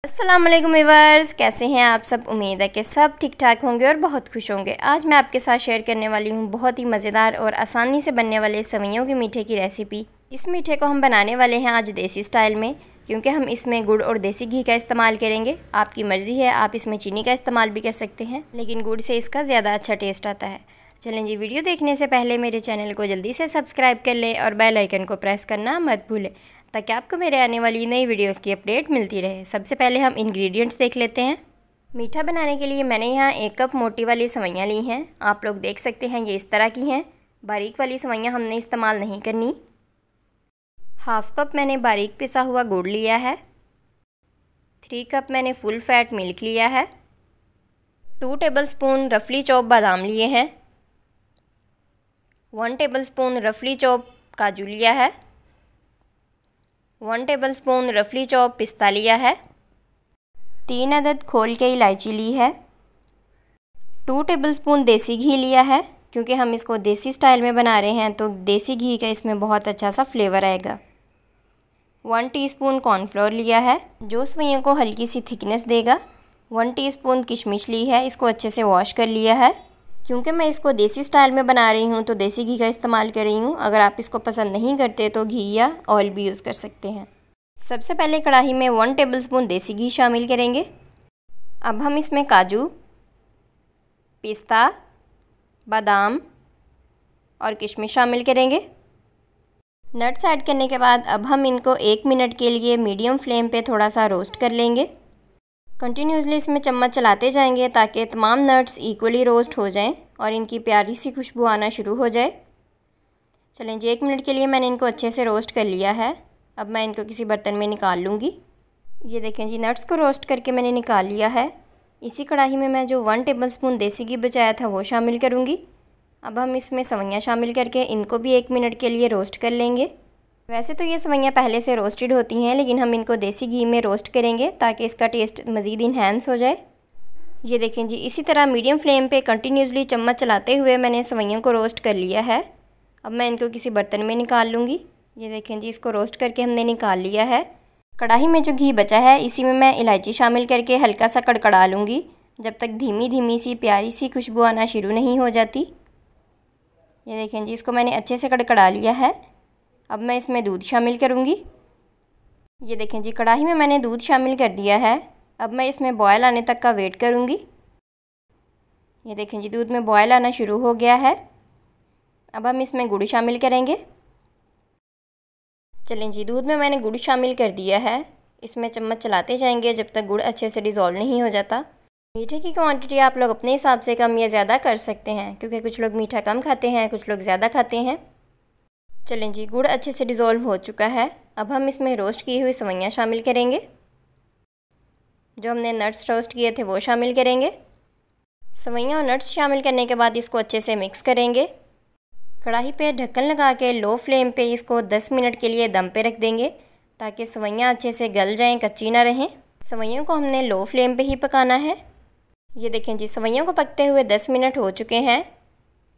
अस्सलाम वालेकुम व्यूअर्स, कैसे हैं आप सब। उम्मीद है कि सब ठीक ठाक होंगे और बहुत खुश होंगे। आज मैं आपके साथ शेयर करने वाली हूँ बहुत ही मज़ेदार और आसानी से बनने वाले सेवइयों के मीठे की रेसिपी। इस मीठे को हम बनाने वाले हैं आज देसी स्टाइल में, क्योंकि हम इसमें गुड़ और देसी घी का इस्तेमाल करेंगे। आपकी मर्ज़ी है, आप इसमें चीनी का इस्तेमाल भी कर सकते हैं, लेकिन गुड़ से इसका ज़्यादा अच्छा टेस्ट आता है। चलें जी, वीडियो देखने से पहले मेरे चैनल को जल्दी से सब्सक्राइब कर लें और बेल आइकन को प्रेस करना मत भूलें, ताकि आपको मेरे आने वाली नई वीडियोस की अपडेट मिलती रहे। सबसे पहले हम इंग्रेडिएंट्स देख लेते हैं। मीठा बनाने के लिए मैंने यहाँ 1 कप मोटी वाली सेवइयाँ ली हैं। आप लोग देख सकते हैं ये इस तरह की हैं। बारीक वाली सेवइयाँ हमने इस्तेमाल नहीं करनी। 1/2 कप मैंने बारीक पिसा हुआ गुड़ लिया है। 3 कप मैंने फुल फैट मिल्क लिया है। 2 टेबलस्पून रफली चॉप बादाम लिए हैं। 1 टेबलस्पून रफली चॉप काजू लिया है। 1 टेबलस्पून रफली चॉप पिस्ता लिया है। 3 अदद खोल के इलायची ली है। 2 टेबलस्पून देसी घी लिया है, क्योंकि हम इसको देसी स्टाइल में बना रहे हैं तो देसी घी का इसमें बहुत अच्छा सा फ्लेवर आएगा। 1 टीस्पून कॉर्नफ्लोर लिया है, जो सेवइयों को हल्की सी थिकनेस देगा। 1 टीस्पून किशमिश ली है, इसको अच्छे से वॉश कर लिया है। क्योंकि मैं इसको देसी स्टाइल में बना रही हूँ तो देसी घी का इस्तेमाल कर रही हूँ। अगर आप इसको पसंद नहीं करते तो घी या ऑयल भी यूज़ कर सकते हैं। सबसे पहले कढ़ाई में 1 टेबलस्पून देसी घी शामिल करेंगे। अब हम इसमें काजू, पिस्ता, बादाम और किशमिश शामिल करेंगे। नट्स ऐड करने के बाद अब हम इनको 1 मिनट के लिए मीडियम फ्लेम पे थोड़ा सा रोस्ट कर लेंगे। कंटिन्यूसली इसमें चम्मच चलाते जाएंगे ताकि तमाम नट्स इक्वली रोस्ट हो जाएं और इनकी प्यारी सी खुशबू आना शुरू हो जाए। चलें जी, 1 मिनट के लिए मैंने इनको अच्छे से रोस्ट कर लिया है। अब मैं इनको किसी बर्तन में निकाल लूँगी। ये देखें जी, नट्स को रोस्ट करके मैंने निकाल लिया है। इसी कढ़ाई में मैं जो 1 टेबलस्पून देसी घी बचाया था वो शामिल करूँगी। अब हम इसमें सेवइयाँ शामिल करके इनको भी 1 मिनट के लिए रोस्ट कर लेंगे। वैसे तो ये सेवइयाँ पहले से रोस्टेड होती हैं, लेकिन हम इनको देसी घी में रोस्ट करेंगे ताकि इसका टेस्ट मज़ीद इन्हेंस हो जाए। ये देखें जी, इसी तरह मीडियम फ्लेम पे कंटिन्यूसली चम्मच चलाते हुए मैंने सेवइयों को रोस्ट कर लिया है। अब मैं इनको किसी बर्तन में निकाल लूँगी। ये देखें जी, इसको रोस्ट करके हमने निकाल लिया है। कढ़ाई में जो घी बचा है इसी में मैं इलायची शामिल करके हल्का सा कड़कड़ा लूँगी, जब तक धीमी धीमी सी प्यारी सी खुशबू आना शुरू नहीं हो जाती। ये देखें जी, इसको मैंने अच्छे से कड़कड़ा लिया है। अब मैं इसमें दूध शामिल करूँगी। ये देखें जी, कढ़ाई में मैंने दूध शामिल कर दिया है। अब मैं इसमें बॉयल आने तक का वेट करूँगी। ये देखें जी, दूध में बॉयल आना शुरू हो गया है। अब हम इसमें गुड़ शामिल करेंगे। चलें जी, दूध में मैंने गुड़ शामिल कर दिया है। इसमें चम्मच चलाते जाएंगे जब तक गुड़ अच्छे से डिज़ोल्व नहीं हो जाता। मीठे की क्वांटिटी आप लोग अपने हिसाब से कम या ज़्यादा कर सकते हैं, क्योंकि कुछ लोग मीठा कम खाते हैं, कुछ लोग ज़्यादा खाते हैं। चलें जी, गुड़ अच्छे से डिज़ोल्व हो चुका है। अब हम इसमें रोस्ट की हुई सेवइयाँ शामिल करेंगे। जो हमने नट्स रोस्ट किए थे वो शामिल करेंगे। सेवइयाँ और नट्स शामिल करने के बाद इसको अच्छे से मिक्स करेंगे। कढ़ाई पे ढक्कन लगा के लो फ्लेम पे इसको 10 मिनट के लिए दम पे रख देंगे, ताकि सेवइयाँ अच्छे से गल जाएँ, कच्ची ना रहें। सेवइयों को हमने लो फ्लेम पे ही पकाना है। ये देखें जी, सेवइयों को पकते हुए 10 मिनट हो चुके हैं।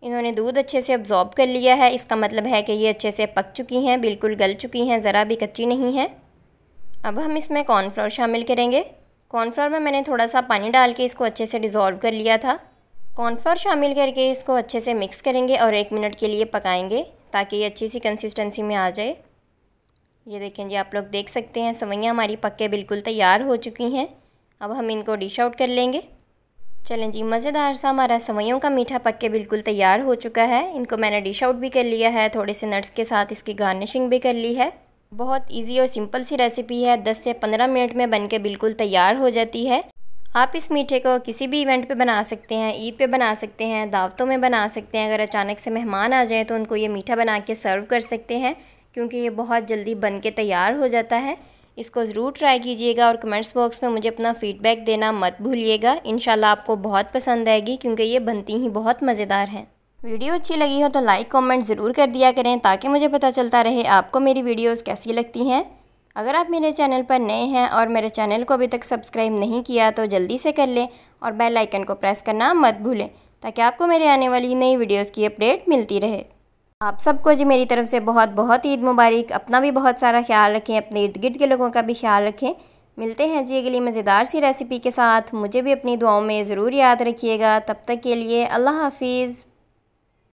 इन्होंने दूध अच्छे से अब्जॉर्ब कर लिया है। इसका मतलब है कि ये अच्छे से पक चुकी हैं, बिल्कुल गल चुकी हैं, ज़रा भी कच्ची नहीं है। अब हम इसमें कॉर्नफ्लोर शामिल करेंगे। कॉर्नफ्लोर में मैंने थोड़ा सा पानी डाल के इसको अच्छे से डिज़ोल्व कर लिया था। कॉर्नफ्लोर शामिल करके इसको अच्छे से मिक्स करेंगे और 1 मिनट के लिए पकाएंगे, ताकि ये अच्छी सी कंसिस्टेंसी में आ जाए। ये देखें जी, आप लोग देख सकते हैं सेवइयाँ हमारी पक के बिल्कुल तैयार हो चुकी हैं। अब हम इनको डिश आउट कर लेंगे। चलें जी, मज़ेदार सा हमारा सेवइयों का मीठा पक के बिल्कुल तैयार हो चुका है। इनको मैंने डिश आउट भी कर लिया है। थोड़े से नट्स के साथ इसकी गार्निशिंग भी कर ली है। बहुत इजी और सिंपल सी रेसिपी है। 10 से 15 मिनट में बन के बिल्कुल तैयार हो जाती है। आप इस मीठे को किसी भी इवेंट पे बना सकते हैं, ईद पे बना सकते हैं, दावतों में बना सकते हैं। अगर अचानक से मेहमान आ जाएँ तो उनको ये मीठा बना के सर्व कर सकते हैं, क्योंकि ये बहुत जल्दी बन के तैयार हो जाता है। इसको ज़रूर ट्राई कीजिएगा और कमेंट्स बॉक्स में मुझे अपना फ़ीडबैक देना मत भूलिएगा। इंशाल्लाह आपको बहुत पसंद आएगी, क्योंकि ये बनती ही बहुत मज़ेदार हैं। वीडियो अच्छी लगी हो तो लाइक कमेंट ज़रूर कर दिया करें, ताकि मुझे पता चलता रहे आपको मेरी वीडियोस कैसी लगती हैं। अगर आप मेरे चैनल पर नए हैं और मेरे चैनल को अभी तक सब्सक्राइब नहीं किया तो जल्दी से कर लें और बेल आइकन को प्रेस करना मत भूलें, ताकि आपको मेरे आने वाली नई वीडियोज़ की अपडेट मिलती रहे। आप सबको जी मेरी तरफ से बहुत बहुत ईद मुबारक। अपना भी बहुत सारा ख्याल रखें, अपने इर्द गिर्द के लोगों का भी ख्याल रखें। मिलते हैं जी अगली मज़ेदार सी रेसिपी के साथ। मुझे भी अपनी दुआओं में ज़रूर याद रखिएगा। तब तक के लिए अल्लाह हाफिज़।